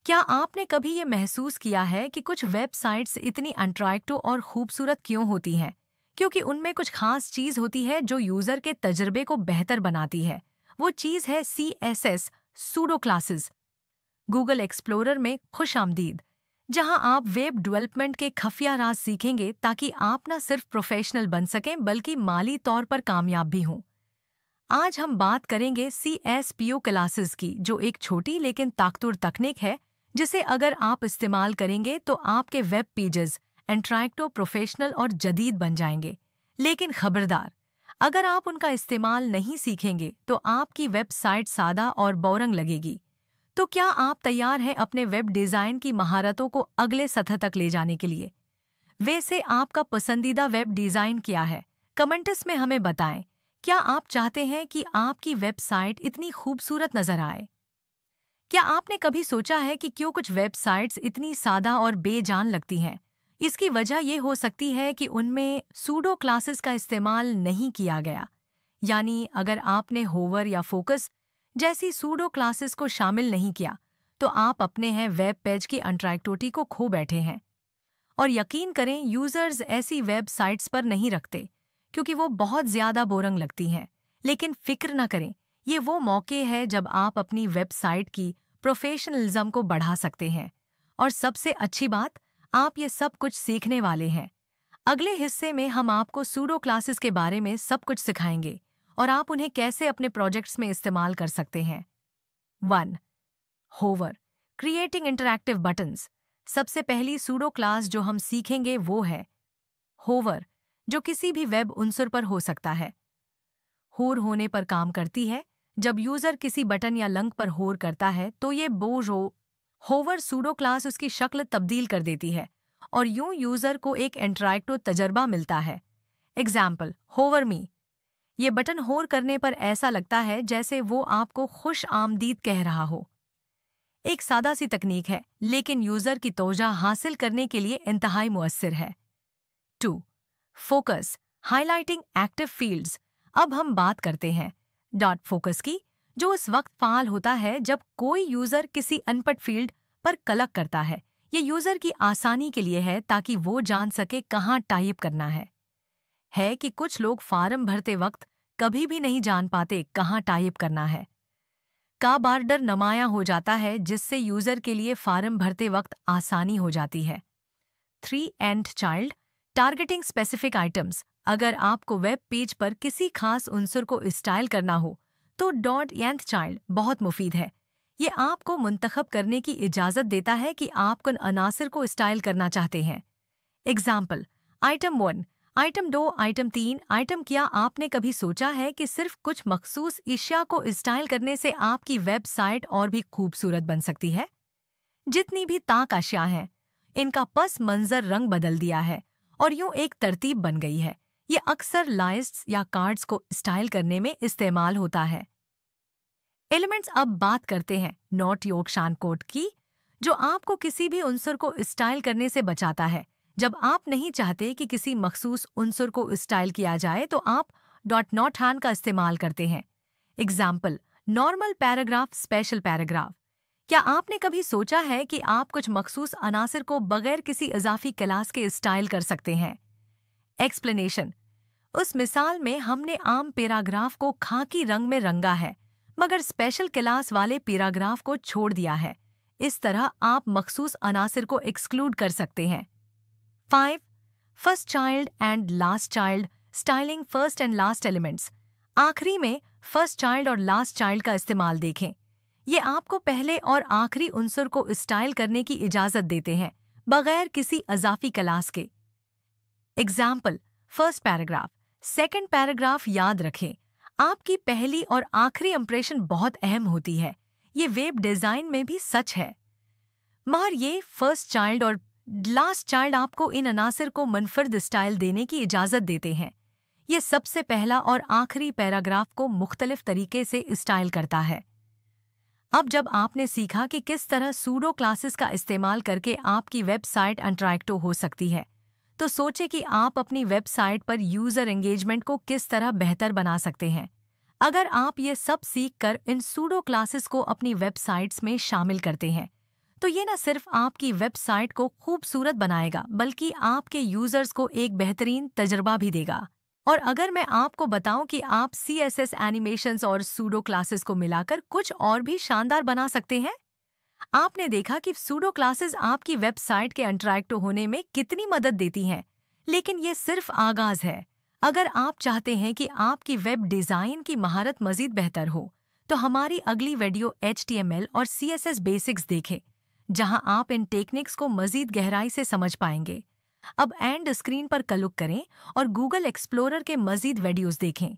क्या आपने कभी ये महसूस किया है कि कुछ वेबसाइट्स इतनी अट्रैक्टिव और खूबसूरत क्यों होती हैं? क्योंकि उनमें कुछ खास चीज होती है जो यूजर के तजुर्बे को बेहतर बनाती है। वो चीज है CSS pseudo classes. Google explorer में खुश आमदीद, जहां आप वेब डेवलपमेंट के खुफिया राज सीखेंगे ताकि आप न सिर्फ प्रोफेशनल बन सकें बल्कि माली तौर पर कामयाब भी हों। आज हम बात करेंगे CSPO क्लासेस की, जो एक छोटी लेकिन ताकतवर तकनीक है जिसे अगर आप इस्तेमाल करेंगे तो आपके वेब पेजेस इंटरैक्टिव, प्रोफेशनल और जदीद बन जाएंगे। लेकिन खबरदार, अगर आप उनका इस्तेमाल नहीं सीखेंगे तो आपकी वेबसाइट सादा और बोरिंग लगेगी। तो क्या आप तैयार हैं अपने वेब डिज़ाइन की महारतों को अगले सतह तक ले जाने के लिए? वैसे आपका पसंदीदा वेब डिज़ाइन क्या है? कमेंट्स में हमें बताएं। क्या आप चाहते हैं कि आपकी वेबसाइट इतनी खूबसूरत नजर आए? क्या आपने कभी सोचा है कि क्यों कुछ वेबसाइट्स इतनी सादा और बेजान लगती हैं? इसकी वजह ये हो सकती है कि उनमें सूडो क्लासेस का इस्तेमाल नहीं किया गया। यानी अगर आपने होवर या फोकस जैसी सूडो क्लासेस को शामिल नहीं किया, तो आप अपने हैं वेब पेज की इंटरैक्टिविटी को खो बैठे हैं। और यकीन करें, यूजर्स ऐसी वेबसाइट्स पर नहीं रखते क्योंकि वो बहुत ज्यादा बोरिंग लगती हैं। लेकिन फिक्र न करें, ये वो मौके हैं जब आप अपनी वेबसाइट की प्रोफेशनलिज्म को बढ़ा सकते हैं। और सबसे अच्छी बात, आप ये सब कुछ सीखने वाले हैं। अगले हिस्से में हम आपको सूडो क्लासेस के बारे में सब कुछ सिखाएंगे और आप उन्हें कैसे अपने प्रोजेक्ट्स में इस्तेमाल कर सकते हैं। 1. Hover, creating interactive buttons. सबसे पहली सूडो क्लास जो हम सीखेंगे वो है होवर, जो किसी भी वेब उनसर पर हो सकता है। होर होने पर काम करती है। जब यूजर किसी बटन या लिंक पर होर करता है तो ये होवर सूडो क्लास उसकी शक्ल तब्दील कर देती है और यूं यूजर को एक इंटरैक्टिव तजर्बा मिलता है। एग्जाम्पल, होवर मी। ये बटन होर करने पर ऐसा लगता है जैसे वो आपको खुश आमदीद कह रहा हो। एक सादा सी तकनीक है, लेकिन यूजर की तवज्जो हासिल करने के लिए इंतहाई मुअस्सिर है। 2. Focus, highlighting active fields. अब हम बात करते हैं डॉट फोकस की, जो उस वक्त फाल होता है जब कोई यूजर किसी अनपढ़ फील्ड पर क्लिक करता है। ये यूजर की आसानी के लिए है ताकि वो जान सके कहाँ टाइप करना है कि कुछ लोग फार्म भरते वक्त कभी भी नहीं जान पाते कहाँ टाइप करना है। का बार्डर नुमाया हो जाता है जिससे यूजर के लिए फार्म भरते वक्त आसानी हो जाती है। 3. And child, targeting specific items. अगर आपको वेब पेज पर किसी खास उनसर को स्टाइल करना हो तो डॉट एंड चाइल्ड बहुत मुफीद है। ये आपको मुंतखब करने की इजाज़त देता है कि आप किन अनासर को स्टाइल करना चाहते हैं। Example, item 1, item 2, item 3, item. क्या आपने कभी सोचा है कि सिर्फ कुछ मखसूस इशिया को स्टाइल करने से आपकी वेबसाइट और भी खूबसूरत बन सकती है? जितनी भी ताक अशिया हैं, इनका पस मंजर रंग बदल दिया है और यूं एक तरतीब बन गई है। ये अक्सर लाइस्ट्स या कार्ड्स को स्टाइल करने में इस्तेमाल होता है। एलिमेंट्स। अब बात करते हैं नॉट योगशान कोड की, जो आपको किसी भी उनसर को स्टाइल करने से बचाता है। जब आप नहीं चाहते कि किसी मखसूस उनसर को स्टाइल किया जाए तो आप डॉट नॉट हैंड का इस्तेमाल करते हैं। Example, normal paragraph, special paragraph. क्या आपने कभी सोचा है कि आप कुछ मखसूस अनासर को बगैर किसी इजाफी क्लास के स्टाइल कर सकते हैं? एक्सप्लेनेशन। उस मिसाल में हमने आम पैराग्राफ को खाकी रंग में रंगा है, मगर स्पेशल क्लास वाले पैराग्राफ को छोड़ दिया है। इस तरह आप मखसूस अनासर को एक्सक्लूड कर सकते हैं। 5. First child and last child, styling first and last elements. आखिरी में फर्स्ट चाइल्ड और लास्ट चाइल्ड का इस्तेमाल देखें। ये आपको पहले और आखिरी उनसर को स्टाइल करने की इजाजत देते हैं बगैर किसी इजाफी क्लास के। Example, first paragraph, second paragraph. याद रखें, आपकी पहली और आखिरी इंप्रेशन बहुत अहम होती है। ये वेब डिजाइन में भी सच है। मगर ये फर्स्ट चाइल्ड और लास्ट चाइल्ड आपको इन अनासर को मुनफर्द स्टाइल देने की इजाजत देते हैं। ये सबसे पहला और आखिरी पैराग्राफ को मुख्तलिफ तरीके से स्टाइल करता है। अब जब आपने सीखा कि किस तरह सूडो क्लासेस का इस्तेमाल करके आपकी वेबसाइट इंटरैक्टिव हो सकती है, तो सोचे कि आप अपनी वेबसाइट पर यूजर एंगेजमेंट को किस तरह बेहतर बना सकते हैं। अगर आप ये सब सीख कर इन सूडो क्लासेस को अपनी वेबसाइट्स में शामिल करते हैं तो ये न सिर्फ आपकी वेबसाइट को खूबसूरत बनाएगा बल्कि आपके यूजर्स को एक बेहतरीन तजुर्बा भी देगा। और अगर मैं आपको बताऊं कि आप CSS एनिमेशंस और सूडो क्लासेस को मिलाकर कुछ और भी शानदार बना सकते हैं। आपने देखा कि सूडो क्लासेस आपकी वेबसाइट के इंटरैक्टिव होने में कितनी मदद देती हैं, लेकिन ये सिर्फ आगाज है। अगर आप चाहते हैं कि आपकी वेब डिज़ाइन की महारत मजीद बेहतर हो, तो हमारी अगली वीडियो HTML और CSS बेसिक्स देखें, जहां आप इन टेक्निक्स को मजीद गहराई से समझ पाएंगे। अब एंड स्क्रीन पर क्लिक करें और गूगल एक्सप्लोरर के मजीद वीडियोस देखें।